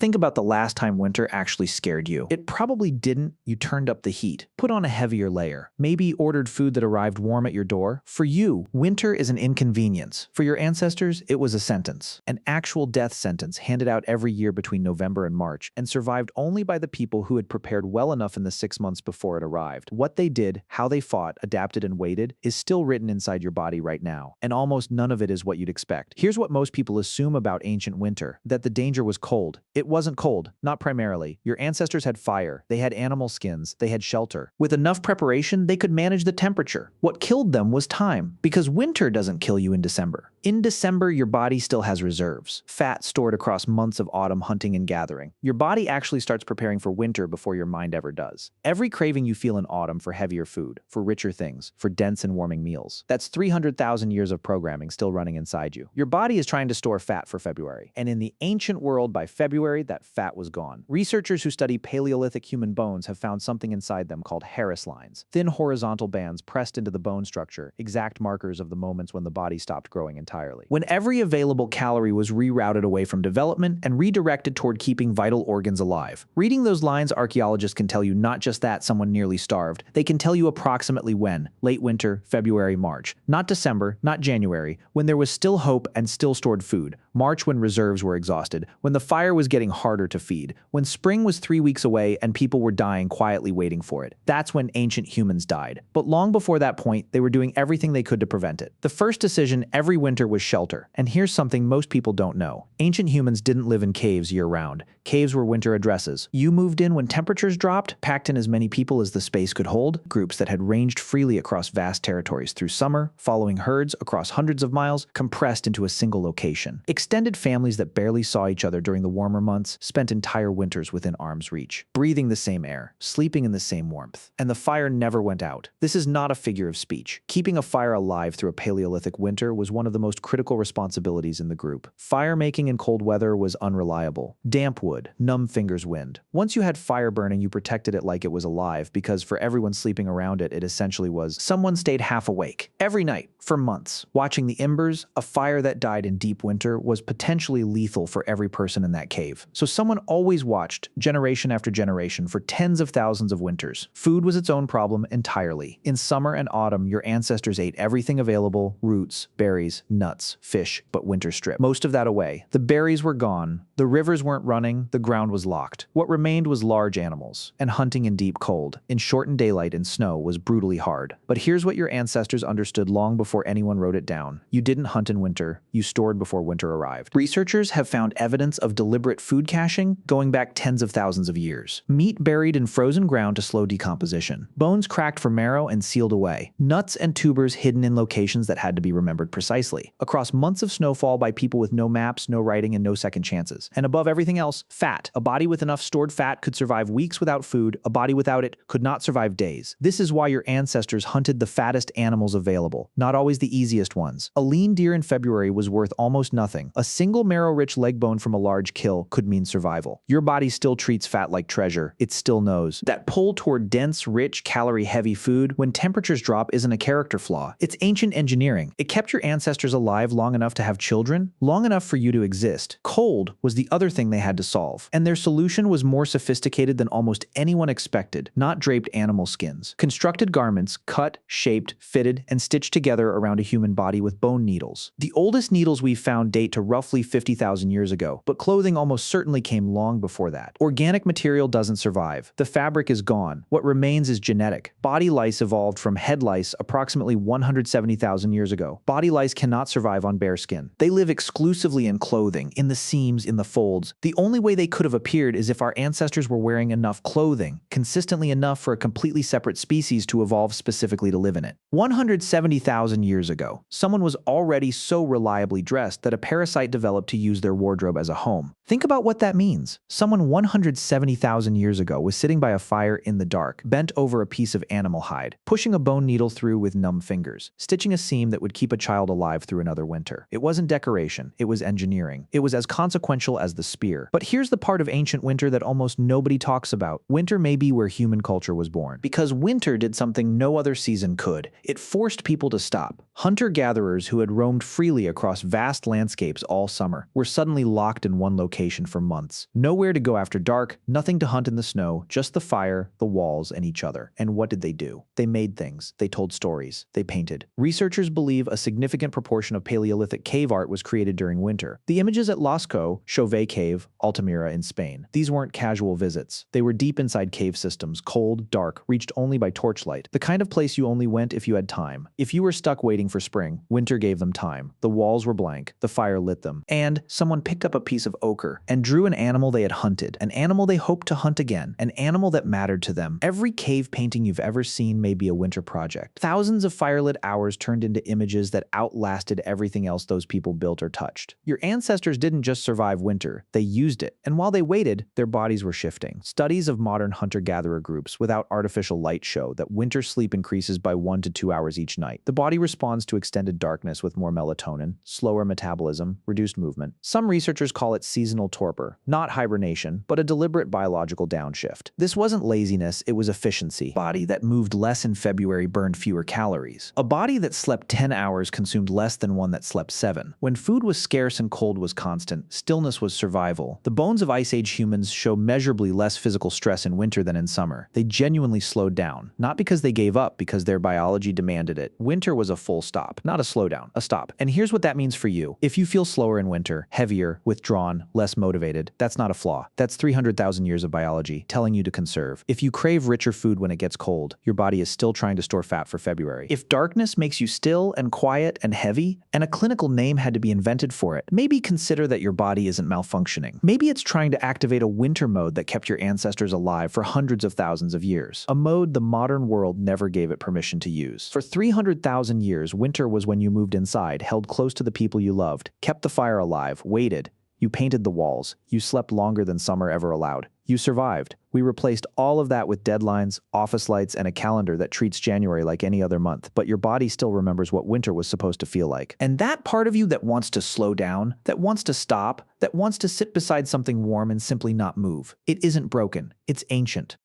Think about the last time winter actually scared you. It probably didn't. You turned up the heat, put on a heavier layer, maybe ordered food that arrived warm at your door. For you, winter is an inconvenience. For your ancestors, it was a sentence, an actual death sentence handed out every year between November and March, and survived only by the people who had prepared well enough in the 6 months before it arrived. What they did, how they fought, adapted, and waited is still written inside your body right now, and almost none of it is what you'd expect. Here's what most people assume about ancient winter: that the danger was cold. It wasn't cold, not primarily. Your ancestors had fire, they had animal skins, they had shelter. With enough preparation, they could manage the temperature. What killed them was time, because winter doesn't kill you in December. In December, your body still has reserves, fat stored across months of autumn hunting and gathering. Your body actually starts preparing for winter before your mind ever does. Every craving you feel in autumn for heavier food, for richer things, for dense and warming meals, that's 300,000 years of programming still running inside you. Your body is trying to store fat for February, and in the ancient world, by February, that fat was gone. Researchers who study Paleolithic human bones have found something inside them called Harris lines, thin horizontal bands pressed into the bone structure, exact markers of the moments when the body stopped growing entirely. When every available calorie was rerouted away from development and redirected toward keeping vital organs alive. Reading those lines, archaeologists can tell you not just that someone nearly starved, they can tell you approximately when: late winter, February, March. Not December, not January, when there was still hope and still stored food. March, when reserves were exhausted, when the fire was getting harder to feed, when spring was 3 weeks away and people were dying quietly waiting for it. That's when ancient humans died. But long before that point, they were doing everything they could to prevent it. The first decision every winter was shelter. And here's something most people don't know. Ancient humans didn't live in caves year-round. Caves were winter addresses. You moved in when temperatures dropped, packed in as many people as the space could hold, groups that had ranged freely across vast territories through summer, following herds across hundreds of miles, compressed into a single location. Extended families that barely saw each other during the warmer months spent entire winters within arm's reach, breathing the same air, sleeping in the same warmth. And the fire never went out. This is not a figure of speech. Keeping a fire alive through a Paleolithic winter was one of the most critical responsibilities in the group. Fire making in cold weather was unreliable. Damp wood, numb fingers, wind. Once you had fire burning, you protected it like it was alive, because for everyone sleeping around it, it essentially was someone stayed half awake every night for months, watching the embers. A fire that died in deep winter was potentially lethal for every person in that cave. So someone always watched, generation after generation, for tens of thousands of winters. Food was its own problem entirely. In summer and autumn, your ancestors ate everything available: roots, berries, nuts, fish, but winter stripped most of that away. The berries were gone, the rivers weren't running, the ground was locked. What remained was large animals, and hunting in deep cold, in shortened daylight and snow, was brutally hard. But here's what your ancestors understood long before anyone wrote it down. You didn't hunt in winter, you stored before winter arrived. Researchers have found evidence of deliberate food caching going back tens of thousands of years. Meat buried in frozen ground to slow decomposition. Bones cracked for marrow and sealed away. Nuts and tubers hidden in locations that had to be remembered precisely. Across months of snowfall by people with no maps, no writing, and no second chances. And above everything else, fat. A body with enough stored fat could survive weeks without food. A body without it could not survive days. This is why your ancestors hunted the fattest animals available, not always the easiest ones. A lean deer in February was worth almost nothing. A single marrow-rich leg bone from a large kill could mean survival. Your body still treats fat like treasure. It still knows that pull toward dense, rich, calorie-heavy food when temperatures drop isn't a character flaw. It's ancient engineering. It kept your ancestors alive long enough to have children, long enough for you to exist. Cold was the other thing they had to solve, and their solution was more sophisticated than almost anyone expected. Not draped animal skins. Constructed garments, cut, shaped, fitted, and stitched together around a human body with bone needles. The oldest needles we've found date to roughly 50,000 years ago, but clothing almost certainly came long before that. Organic material doesn't survive. The fabric is gone. What remains is genetic. Body lice evolved from head lice approximately 170,000 years ago. Body lice cannot survive on bare skin. They live exclusively in clothing, in the seams, in the folds. The only way they could have appeared is if our ancestors were wearing enough clothing, consistently enough for a completely separate species to evolve specifically to live in it. 170,000 years ago, someone was already so reliably dressed that a parasite developed to use their wardrobe as a home. Think about what that means. Someone 170,000 years ago was sitting by a fire in the dark, bent over a piece of animal hide, pushing a bone needle through with numb fingers, stitching a seam that would keep a child alive through another winter. It wasn't decoration, it was engineering. It was as consequential as the spear. But here's here's the part of ancient winter that almost nobody talks about. Winter may be where human culture was born. Because winter did something no other season could. It forced people to stop. Hunter-gatherers who had roamed freely across vast landscapes all summer were suddenly locked in one location for months. Nowhere to go after dark, nothing to hunt in the snow, just the fire, the walls, and each other. And what did they do? They made things. They told stories. They painted. Researchers believe a significant proportion of Paleolithic cave art was created during winter. The images at Lascaux, Chauvet Cave, Altamira in Spain. These weren't casual visits. They were deep inside cave systems, cold, dark, reached only by torchlight. The kind of place you only went if you had time. If you were stuck waiting for spring, winter gave them time. The walls were blank. The fire lit them. And someone picked up a piece of ochre and drew an animal they had hunted, an animal they hoped to hunt again, an animal that mattered to them. Every cave painting you've ever seen may be a winter project. Thousands of firelit hours turned into images that outlasted everything else those people built or touched. Your ancestors didn't just survive winter, they used it. And while they waited, their bodies were shifting. Studies of modern hunter-gatherer groups without artificial light show that winter sleep increases by 1 to 2 hours each night. The body responds to extended darkness with more melatonin, slower metabolism, reduced movement. Some researchers call it seasonal torpor, not hibernation, but a deliberate biological downshift. This wasn't laziness, it was efficiency. A body that moved less in February burned fewer calories. A body that slept 10 hours consumed less than one that slept 7. When food was scarce and cold was constant, stillness was survival. The bones of Ice Age humans show measurably less physical stress in winter than in summer. They genuinely slowed down, not because they gave up, because their biology demanded it. Winter was a full stop, not a slowdown, a stop. And here's what that means for you. If you feel slower in winter, heavier, withdrawn, less motivated, that's not a flaw. That's 300,000 years of biology telling you to conserve. If you crave richer food when it gets cold, your body is still trying to store fat for February. If darkness makes you still and quiet and heavy, and a clinical name had to be invented for it, maybe consider that your body isn't malfunctioning. Maybe it's trying to activate a winter mode that kept your ancestors alive for hundreds of thousands of years. A mode the modern world never gave it permission to use. For 300,000 years, winter was when you moved inside, held close to the people you loved, kept the fire alive, waited. You painted the walls. You slept longer than summer ever allowed. You survived. We replaced all of that with deadlines, office lights, and a calendar that treats January like any other month, but your body still remembers what winter was supposed to feel like. And that part of you that wants to slow down, that wants to stop, that wants to sit beside something warm and simply not move, it isn't broken. It's ancient.